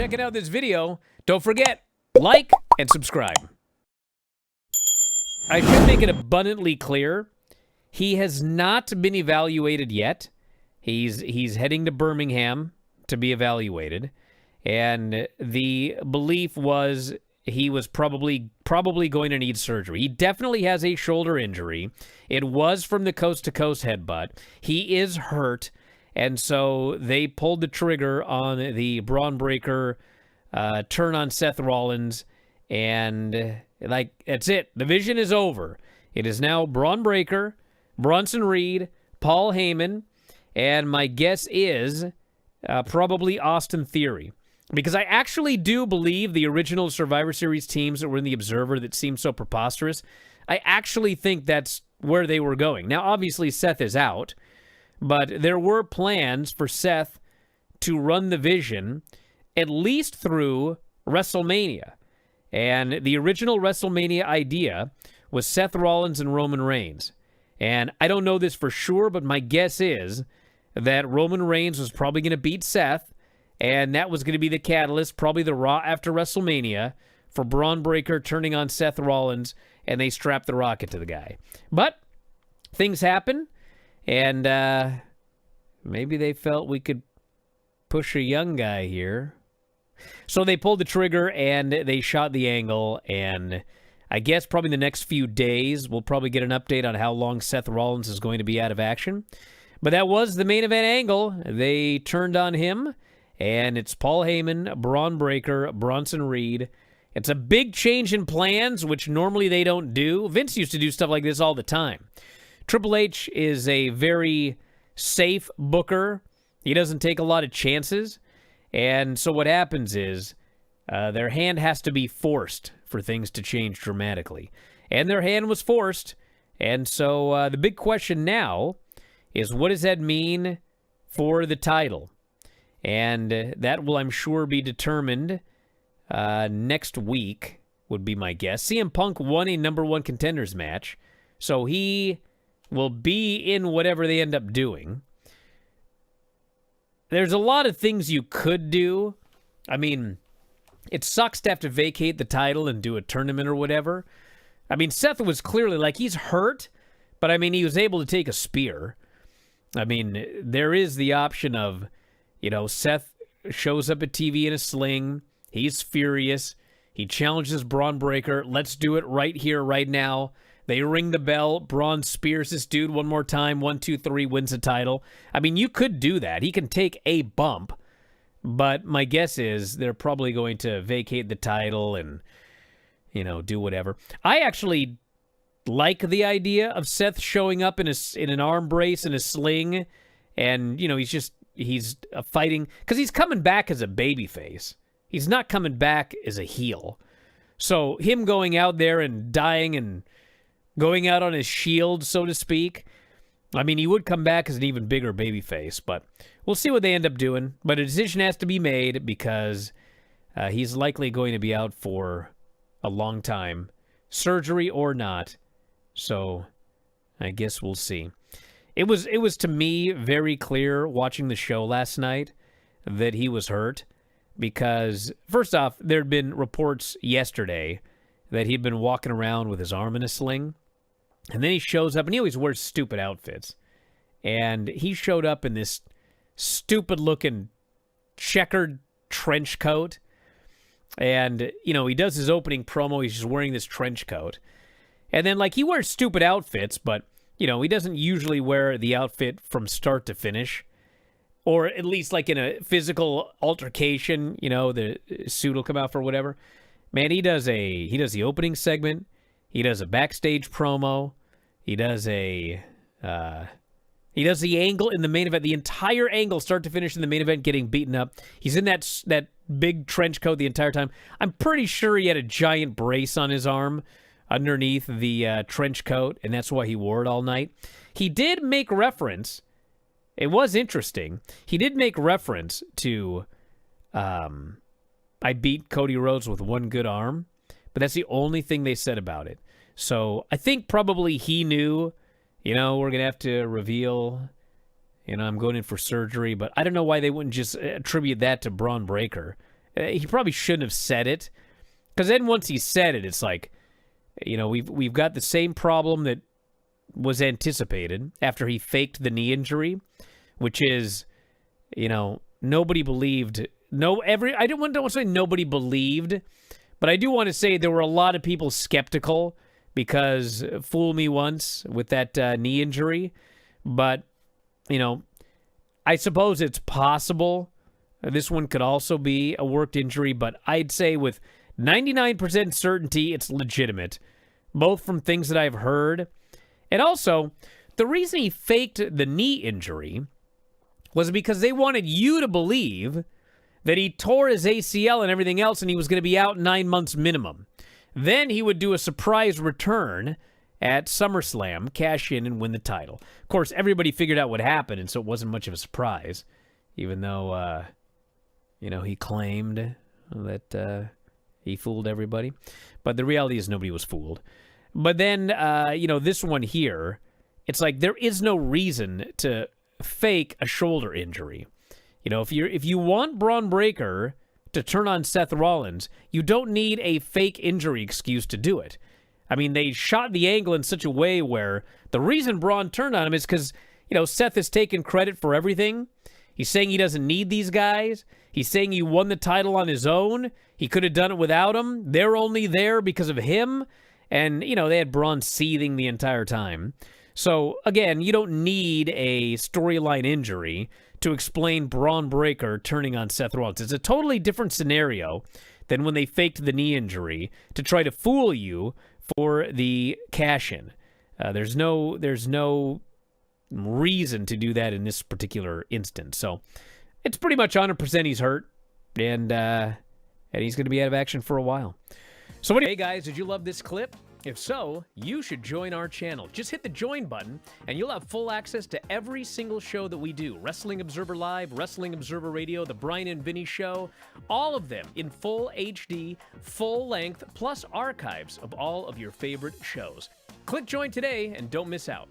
checking out this video. Don't forget, like and subscribe. I should make it abundantly clear, he has not been evaluated yet. He's heading to Birmingham to be evaluated, and the belief was he was probably going to need surgery. He definitely has a shoulder injury. It was from the coast-to-coast headbutt. He is hurt, and so they pulled the trigger on the Braun Breaker turn on Seth Rollins, and that's it. The vision is over. It is now Braun Breaker, Bronson Reed, Paul Heyman, and my guess is probably Austin Theory. Because I actually do believe the original Survivor Series teams that were in the Observer that seemed so preposterous, I actually think that's where they were going. Now, obviously, Seth is out, but there were plans for Seth to run the Vision at least through WrestleMania. And the original WrestleMania idea was Seth Rollins and Roman Reigns. And I don't know this for sure, but my guess is that Roman Reigns was probably going to beat Seth, and that was going to be the catalyst, probably the Raw after WrestleMania, for Braun Breaker turning on Seth Rollins, and they strapped the rocket to the guy. But things happen, and maybe they felt we could push a young guy here. So they pulled the trigger, and they shot the angle, and I guess probably the next few days, we'll probably get an update on how long Seth Rollins is going to be out of action. But that was the main event angle. They turned on him, and it's Paul Heyman, Braun Breaker, Bronson Reed. It's a big change in plans, which normally they don't do. Vince used to do stuff like this all the time. Triple H is a very safe booker. He doesn't take a lot of chances. And so what happens is their hand has to be forced for things to change dramatically. And their hand was forced. And so the big question now is, what does that mean for the title? And that will, I'm sure, be determined next week, would be my guess. CM Punk won a number one contenders match, so he will be in whatever they end up doing. There's a lot of things you could do. I mean, it sucks to have to vacate the title and do a tournament or whatever. I mean, Seth was clearly, he's hurt, but I mean, he was able to take a spear. I mean, there is the option of, Seth shows up at TV in a sling. He's furious. He challenges Braun Breaker. Let's do it right here, right now. They ring the bell. Braun spears this dude one more time. 1, 2, 3, wins the title. I mean, you could do that. He can take a bump. But my guess is they're probably going to vacate the title and, do whatever. I actually like the idea of Seth showing up in an arm brace and a sling. And, he's fighting, because he's coming back as a babyface. He's not coming back as a heel. So him going out there and dying and going out on his shield, so to speak, I mean, he would come back as an even bigger babyface, but we'll see what they end up doing. But a decision has to be made because he's likely going to be out for a long time, surgery or not. So I guess we'll see. It was to me very clear watching the show last night that he was hurt because, first off, there had been reports yesterday that he'd been walking around with his arm in a sling. And then he shows up, and he always wears stupid outfits. And he showed up in this stupid-looking checkered trench coat. And, he does his opening promo. He's just wearing this trench coat. And then, he wears stupid outfits, but, he doesn't usually wear the outfit from start to finish. Or at least, in a physical altercation, the suit will come out for whatever. Man, he does the opening segment. He does a backstage promo. He does the angle in the main event, the entire angle, start to finish in the main event, getting beaten up. He's in that big trench coat the entire time. I'm pretty sure he had a giant brace on his arm underneath the trench coat, and that's why he wore it all night. He did make reference. It was interesting. He did make reference to, I beat Cody Rhodes with one good arm, but that's the only thing they said about it. So I think probably he knew, we're going to have to reveal, I'm going in for surgery, but I don't know why they wouldn't just attribute that to Braun Breaker. he probably shouldn't have said it, because then once he said it, it's like, we've got the same problem that was anticipated after he faked the knee injury, which is, nobody believed. I don't want to say nobody believed, but I do want to say there were a lot of people skeptical because fool me once with that knee injury. But, I suppose it's possible. This one could also be a worked injury, but I'd say with 99% certainty it's legitimate, both from things that I've heard. And also, the reason he faked the knee injury was because they wanted you to believe that he tore his ACL and everything else and he was going to be out 9 months minimum. Then he would do a surprise return at SummerSlam, cash in, and win the title. Of course, everybody figured out what happened, and so it wasn't much of a surprise, even though, he claimed that he fooled everybody. But the reality is nobody was fooled. But then, this one here, it's like there is no reason to fake a shoulder injury. If you want Braun Breaker to turn on Seth Rollins, you don't need a fake injury excuse to do it. I mean, they shot the angle in such a way where the reason Braun turned on him is because, Seth has taken credit for everything. He's saying he doesn't need these guys. He's saying he won the title on his own. He could have done it without him. They're only there because of him. And, they had Braun seething the entire time. So, again, you don't need a storyline injury to explain Braun Breaker turning on Seth Rollins. It's a totally different scenario than when they faked the knee injury to try to fool you for the cash-in. There's no reason to do that in this particular instance. So it's pretty much 100% he's hurt, and he's going to be out of action for a while. So hey guys, did you love this clip? If so, you should join our channel. Just hit the join button, and you'll have full access to every single show that we do. Wrestling Observer Live, Wrestling Observer Radio, The Bryan and Vinny Show, all of them in full HD, full length, plus archives of all of your favorite shows. Click join today and don't miss out.